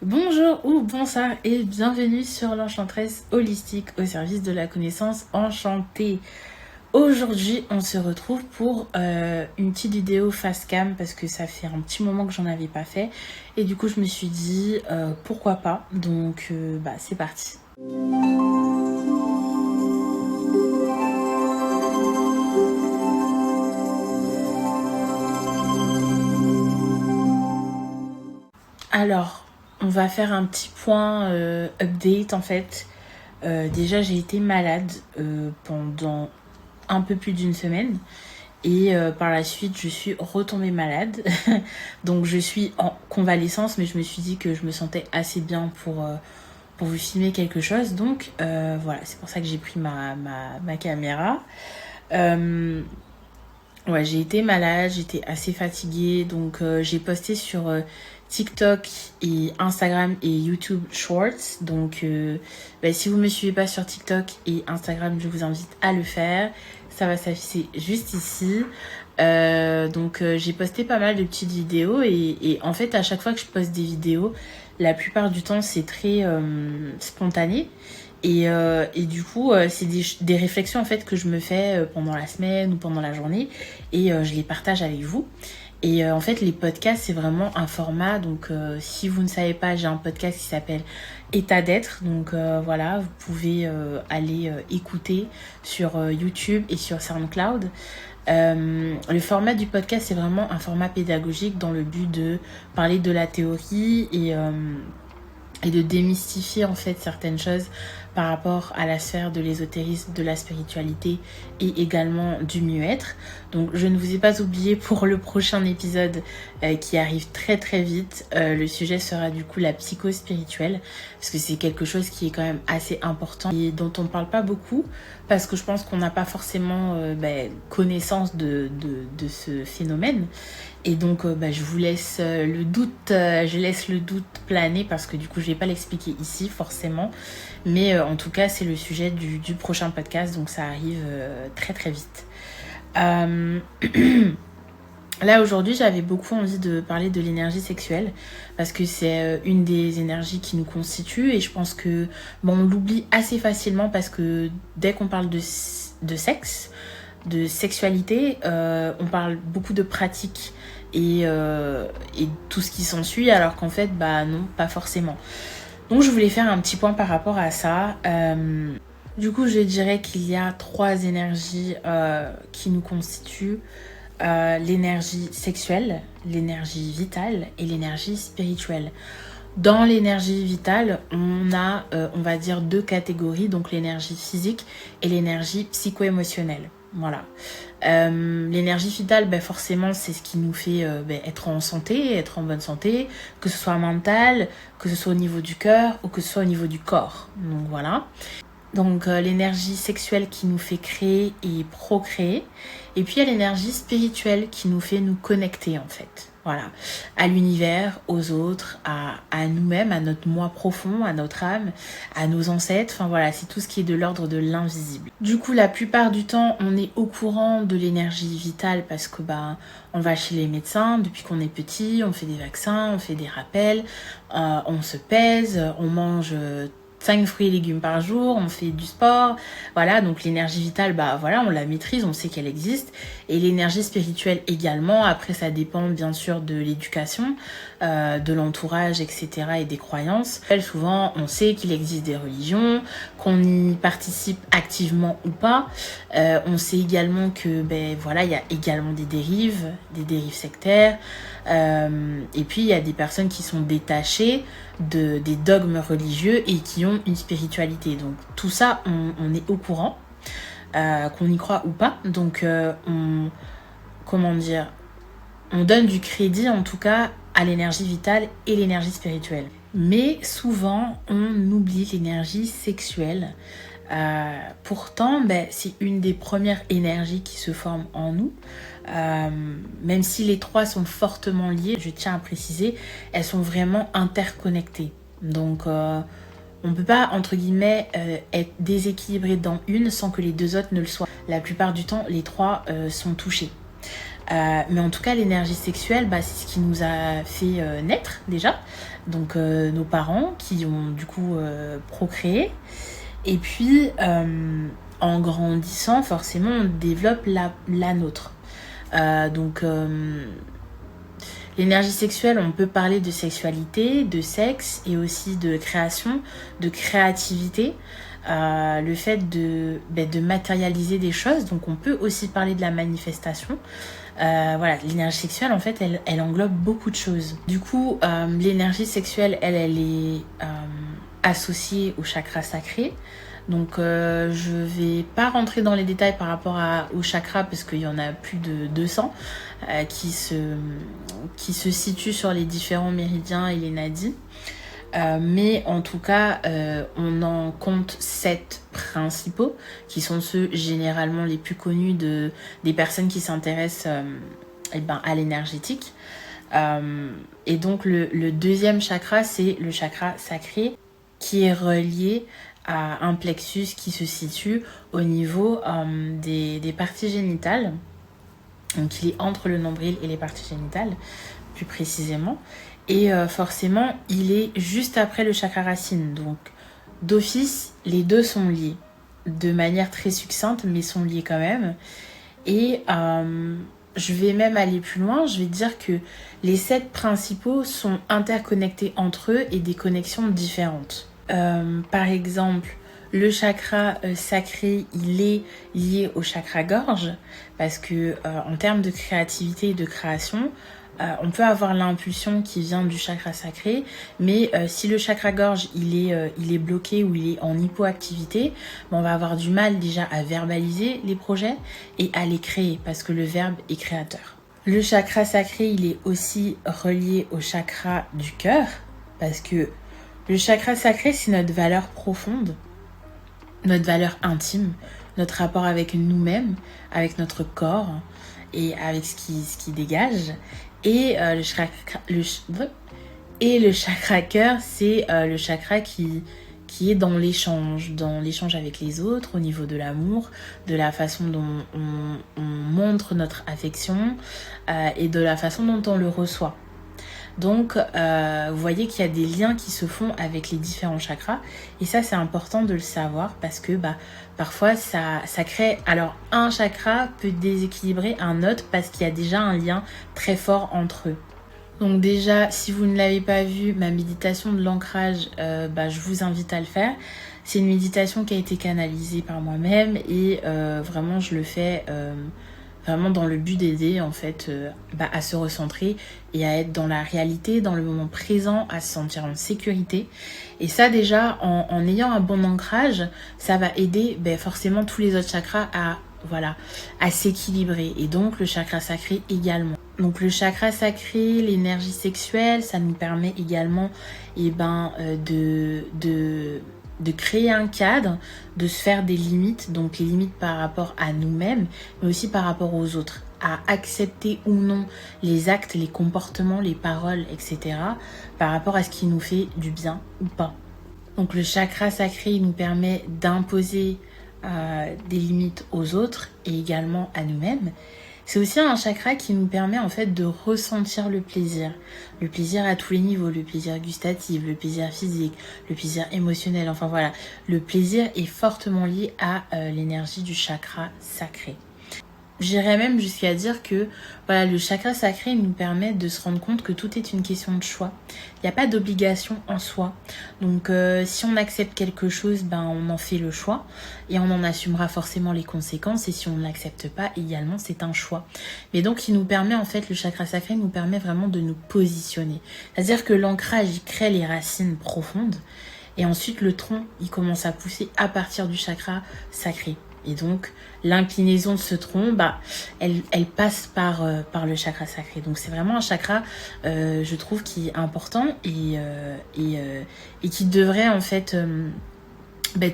Bonjour ou bonsoir et bienvenue sur l'Enchantresse holistique au service de la connaissance enchantée. Aujourd'hui, on se retrouve pour une petite vidéo face cam parce que ça fait un petit moment que j'en avais pas fait et du coup je me suis dit pourquoi pas. Donc c'est parti. Alors, on va faire un petit point update en fait. Déjà, j'ai été malade pendant un peu plus d'une semaine et par la suite, je suis retombée malade. Donc, je suis en convalescence, mais je me suis dit que je me sentais assez bien pour vous filmer quelque chose. Donc, voilà, c'est pour ça que j'ai pris ma caméra. Ouais, j'ai été malade, j'étais assez fatiguée, donc j'ai posté sur TikTok et Instagram et YouTube Shorts. Donc si vous me suivez pas sur TikTok et Instagram, je vous invite à le faire. Ça va s'afficher juste ici. J'ai posté pas mal de petites vidéos et en fait à chaque fois que je poste des vidéos, la plupart du temps c'est très spontané. Et du coup, c'est des réflexions en fait que je me fais pendant la semaine ou pendant la journée et je les partage avec vous. Et en fait, les podcasts, c'est vraiment un format. Donc, si vous ne savez pas, j'ai un podcast qui s'appelle État d'être. Donc, voilà, vous pouvez aller écouter sur YouTube et sur SoundCloud. Le format du podcast, c'est vraiment un format pédagogique dans le but de parler de la théorie et de démystifier en fait certaines choses par rapport à la sphère de l'ésotérisme, de la spiritualité et également du mieux-être. Donc je ne vous ai pas oublié pour le prochain épisode qui arrive très très vite. Le sujet sera du coup la psycho-spirituelle parce que c'est quelque chose qui est quand même assez important et dont on ne parle pas beaucoup parce que je pense qu'on n'a pas forcément connaissance de ce phénomène. Et donc, je vous laisse le doute, je laisse le doute planer parce que du coup, je vais pas l'expliquer ici forcément. Mais en tout cas, c'est le sujet du prochain podcast, donc ça arrive très très vite. Là, aujourd'hui, j'avais beaucoup envie de parler de l'énergie sexuelle parce que c'est une des énergies qui nous constitue et je pense que on l'oublie assez facilement parce que dès qu'on parle de sexe, de sexualité, on parle beaucoup de pratiques et tout ce qui s'ensuit alors qu'en fait non, pas forcément. Donc je voulais faire un petit point par rapport à ça. Du coup je dirais qu'il y a 3 énergies qui nous constituent. L'énergie sexuelle, l'énergie vitale et l'énergie spirituelle. Dans l'énergie vitale, on a, on va dire, 2 catégories, donc l'énergie physique et l'énergie psycho-émotionnelle. Voilà. L'énergie vitale, forcément, c'est ce qui nous fait être en santé, être en bonne santé, que ce soit mentale, que ce soit au niveau du cœur ou que ce soit au niveau du corps. Donc voilà. Donc l'énergie sexuelle qui nous fait créer et procréer. Et puis il y a l'énergie spirituelle qui nous fait nous connecter en fait. Voilà, à l'univers, aux autres, à nous-mêmes, à notre moi profond, à notre âme, à nos ancêtres. Enfin voilà, c'est tout ce qui est de l'ordre de l'invisible. Du coup, la plupart du temps, on est au courant de l'énergie vitale parce que on va chez les médecins depuis qu'on est petit, on fait des vaccins, on fait des rappels, on se pèse, on mange 5 fruits et légumes par jour, on fait du sport, voilà, donc l'énergie vitale, on la maîtrise, on sait qu'elle existe, et l'énergie spirituelle également, après ça dépend bien sûr de l'éducation, de l'entourage, etc. et des croyances. Souvent, on sait qu'il existe des religions, qu'on y participe activement ou pas, on sait également que, il y a également des dérives sectaires, et puis il y a des personnes qui sont détachées des dogmes religieux et qui ont une spiritualité. Donc tout ça, on est au courant, qu'on y croit ou pas. Donc on donne du crédit en tout cas à l'énergie vitale et l'énergie spirituelle. Mais souvent, on oublie l'énergie sexuelle. Pourtant, c'est une des premières énergies qui se forment en nous. Même si les 3 sont fortement liées, je tiens à préciser, elles sont vraiment interconnectées. Donc, on ne peut pas, entre guillemets, être déséquilibré dans une sans que les 2 autres ne le soient. La plupart du temps, les 3 sont touchés. Mais en tout cas, l'énergie sexuelle, c'est ce qui nous a fait naître déjà. Donc nos parents qui ont du coup procréé. Et puis en grandissant, forcément, on développe la nôtre. Donc l'énergie sexuelle, on peut parler de sexualité, de sexe et aussi de création, de créativité. Le fait de matérialiser des choses, donc on peut aussi parler de la manifestation. Voilà, l'énergie sexuelle en fait elle englobe beaucoup de choses. Du coup l'énergie sexuelle elle est associée au chakra sacré. Donc je vais pas rentrer dans les détails par rapport au chakra parce qu'il y en a plus de 200 qui se situent sur les différents méridiens et les nadis. Mais en tout cas, on en compte 7 principaux qui sont ceux généralement les plus connus des personnes qui s'intéressent à l'énergétique. Et donc le deuxième chakra, c'est le chakra sacré qui est relié à un plexus qui se situe au niveau des parties génitales. Donc il est entre le nombril et les parties génitales, plus précisément. Et forcément, il est juste après le chakra racine. Donc, d'office, les deux sont liés. De manière très succincte, mais sont liés quand même. Et je vais même aller plus loin. Je vais dire que les 7 principaux sont interconnectés entre eux et des connexions différentes. Par exemple, le chakra sacré, il est lié au chakra gorge. Parce que en termes de créativité et de création, on peut avoir l'impulsion qui vient du chakra sacré, mais si le chakra gorge il est bloqué ou il est en hypoactivité, on va avoir du mal déjà à verbaliser les projets et à les créer parce que le verbe est créateur. Le chakra sacré il est aussi relié au chakra du cœur parce que le chakra sacré c'est notre valeur profonde, notre valeur intime, notre rapport avec nous-mêmes, avec notre corps et avec ce qui dégage. Et le chakra cœur, c'est le chakra qui est dans l'échange avec les autres, au niveau de l'amour, de la façon dont on montre notre affection et de la façon dont on le reçoit. Donc, vous voyez qu'il y a des liens qui se font avec les différents chakras. Et ça, c'est important de le savoir parce que parfois, ça crée... Alors, un chakra peut déséquilibrer un autre parce qu'il y a déjà un lien très fort entre eux. Donc déjà, si vous ne l'avez pas vu, ma méditation de l'ancrage, je vous invite à le faire. C'est une méditation qui a été canalisée par moi-même et vraiment, je le fais... vraiment dans le but d'aider en fait à se recentrer et à être dans la réalité, dans le moment présent, à se sentir en sécurité. Et ça déjà, en ayant un bon ancrage, ça va aider forcément tous les autres chakras à s'équilibrer. Et donc le chakra sacré également. Donc le chakra sacré, l'énergie sexuelle, ça nous permet également de créer un cadre, de se faire des limites, donc les limites par rapport à nous-mêmes, mais aussi par rapport aux autres, à accepter ou non les actes, les comportements, les paroles, etc. par rapport à ce qui nous fait du bien ou pas. Donc le chakra sacré il nous permet d'imposer des limites aux autres et également à nous-mêmes. C'est aussi un chakra qui nous permet en fait de ressentir le plaisir à tous les niveaux, le plaisir gustatif, le plaisir physique, le plaisir émotionnel, enfin voilà, le plaisir est fortement lié à l'énergie du chakra sacré. J'irais même jusqu'à dire que le chakra sacré nous permet de se rendre compte que tout est une question de choix. Il n'y a pas d'obligation en soi. Donc si on accepte quelque chose, on en fait le choix et on en assumera forcément les conséquences. Et si on ne l'accepte pas, également, c'est un choix. Mais donc il nous permet en fait, le chakra sacré nous permet vraiment de nous positionner. C'est-à-dire que l'ancrage, il crée les racines profondes et ensuite le tronc, il commence à pousser à partir du chakra sacré. Et donc, l'inclinaison de ce tronc, elle passe par le chakra sacré. Donc, c'est vraiment un chakra, je trouve, qui est important et qui devrait, en fait,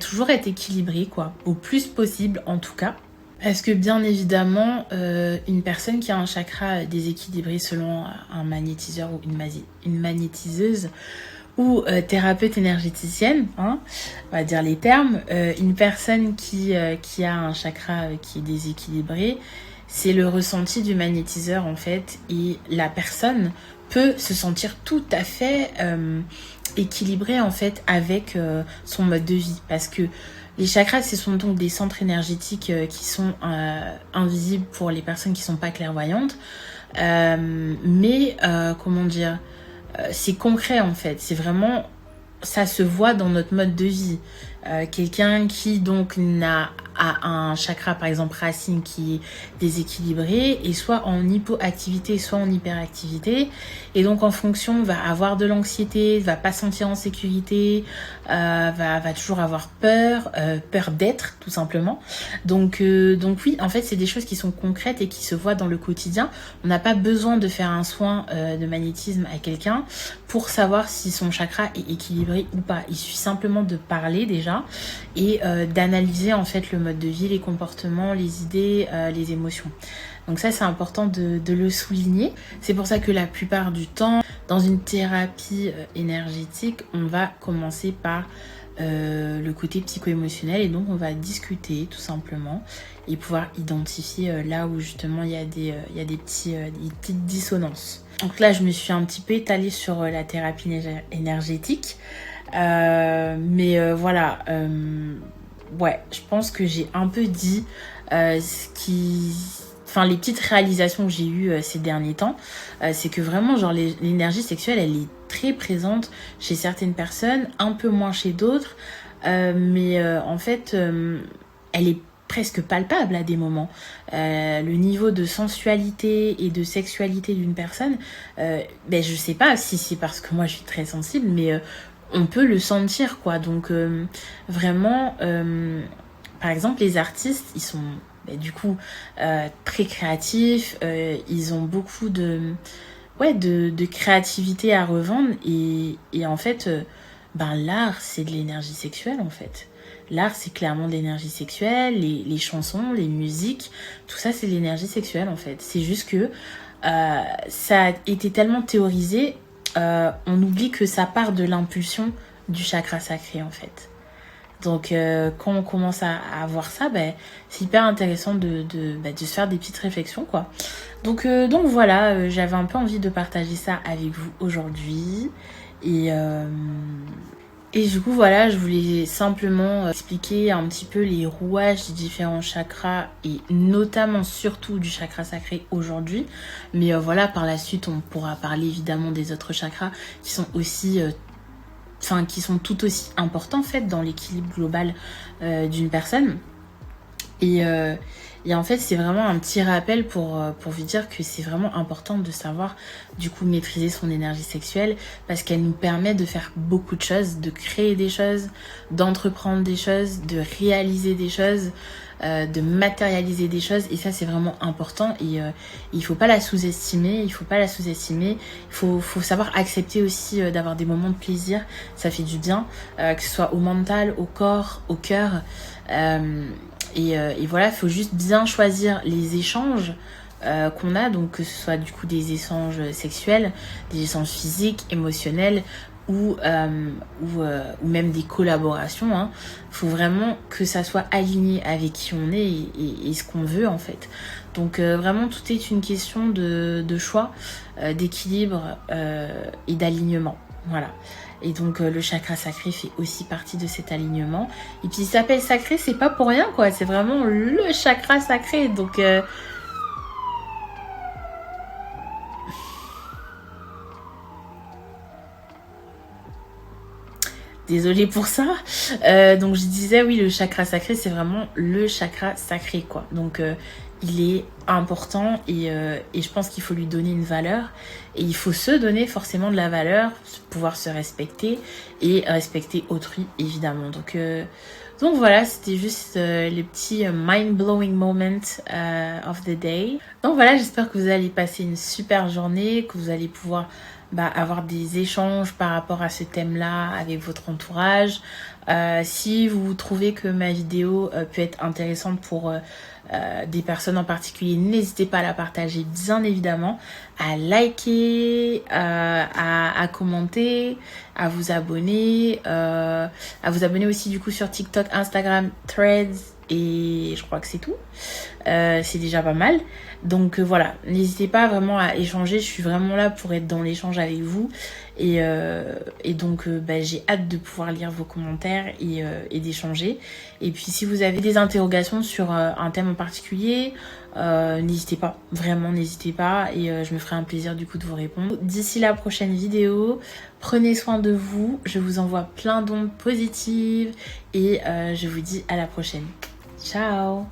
toujours être équilibré, quoi, au plus possible, en tout cas. Parce que, bien évidemment, une personne qui a un chakra déséquilibré selon un magnétiseur ou une magnétiseuse, ou thérapeute énergéticienne, on va dire les termes, une personne qui a un chakra qui est déséquilibré, c'est le ressenti du magnétiseur en fait, et la personne peut se sentir tout à fait équilibrée en fait avec son mode de vie, parce que les chakras, ce sont donc des centres énergétiques qui sont invisibles pour les personnes qui sont pas clairvoyantes, mais comment dire, c'est concret en fait, c'est vraiment, ça se voit dans notre mode de vie. Quelqu'un qui donc a un chakra par exemple racine qui est déséquilibré et soit en hypoactivité soit en hyperactivité, et donc en fonction va avoir de l'anxiété, va pas se sentir en sécurité, va toujours avoir peur d'être tout simplement. Donc oui, en fait c'est des choses qui sont concrètes et qui se voient dans le quotidien. On n'a pas besoin de faire un soin de magnétisme à quelqu'un pour savoir si son chakra est équilibré ou pas. Il suffit simplement de parler déjà et d'analyser en fait le mode de vie, les comportements, les idées, les émotions. Donc ça c'est important de le souligner. C'est pour ça que la plupart du temps, dans une thérapie énergétique, on va commencer par le côté psycho-émotionnel, et donc on va discuter tout simplement et pouvoir identifier là où justement il y a des petites dissonances. Donc là je me suis un petit peu étalée sur la thérapie énergétique. Voilà, ouais, je pense que j'ai un peu dit les petites réalisations que j'ai eues ces derniers temps, c'est que vraiment genre l'énergie sexuelle elle est très présente chez certaines personnes, un peu moins chez d'autres, en fait elle est presque palpable à des moments. Le niveau de sensualité et de sexualité d'une personne, je sais pas si c'est parce que moi je suis très sensible, mais on peut le sentir quoi. Donc vraiment par exemple les artistes ils sont très créatifs, ils ont beaucoup de créativité à revendre, et en fait l'art c'est de l'énergie sexuelle en fait. L'art c'est clairement de l'énergie sexuelle, les chansons, les musiques, tout ça c'est de l'énergie sexuelle en fait. C'est juste que ça a été tellement théorisé, on oublie que ça part de l'impulsion du chakra sacré en fait. Donc quand on commence à voir ça, c'est hyper intéressant de se faire des petites réflexions quoi. Donc voilà, j'avais un peu envie de partager ça avec vous aujourd'hui. Et du coup voilà, je voulais simplement expliquer un petit peu les rouages des différents chakras, et notamment surtout du chakra sacré aujourd'hui. Mais voilà, par la suite on pourra parler évidemment des autres chakras qui sont aussi qui sont tout aussi importants en fait dans l'équilibre global d'une personne. Et en fait c'est vraiment un petit rappel pour vous dire que c'est vraiment important de savoir du coup maîtriser son énergie sexuelle, parce qu'elle nous permet de faire beaucoup de choses, de créer des choses, d'entreprendre des choses, de réaliser des choses, de matérialiser des choses, et ça c'est vraiment important. Et il faut pas la sous-estimer, il faut savoir accepter aussi d'avoir des moments de plaisir, ça fait du bien, que ce soit au mental, au corps, au cœur. Et voilà, il faut juste bien choisir les échanges qu'on a, donc que ce soit du coup des échanges sexuels, des échanges physiques, émotionnels, ou même des collaborations, hein. Faut vraiment que ça soit aligné avec qui on est et ce qu'on veut en fait. Donc vraiment tout est une question de choix, d'équilibre et d'alignement. Voilà. Et donc le chakra sacré fait aussi partie de cet alignement. Et puis il s'appelle sacré, c'est pas pour rien quoi, c'est vraiment le chakra sacré. Donc désolée pour ça. Donc je disais oui, le chakra sacré c'est vraiment le chakra sacré quoi. Donc il est important, et je pense qu'il faut lui donner une valeur, et il faut se donner forcément de la valeur, pouvoir se respecter et respecter autrui évidemment. Donc voilà, c'était juste les petits mind-blowing moments of the day. Donc voilà, j'espère que vous allez passer une super journée, que vous allez pouvoir avoir des échanges par rapport à ce thème-là avec votre entourage. Si vous trouvez que ma vidéo peut être intéressante pour des personnes en particulier, n'hésitez pas à la partager bien évidemment, à liker, à commenter, à vous abonner aussi du coup sur TikTok, Instagram, Threads et je crois que c'est tout. C'est déjà pas mal. Donc voilà, n'hésitez pas vraiment à échanger. Je suis vraiment là pour être dans l'échange avec vous. Et donc j'ai hâte de pouvoir lire vos commentaires et d'échanger. Et puis si vous avez des interrogations sur un thème en particulier, n'hésitez pas, vraiment n'hésitez pas. Et je me ferai un plaisir du coup de vous répondre. D'ici la prochaine vidéo, prenez soin de vous. Je vous envoie plein d'ondes positives. Et je vous dis à la prochaine. Ciao!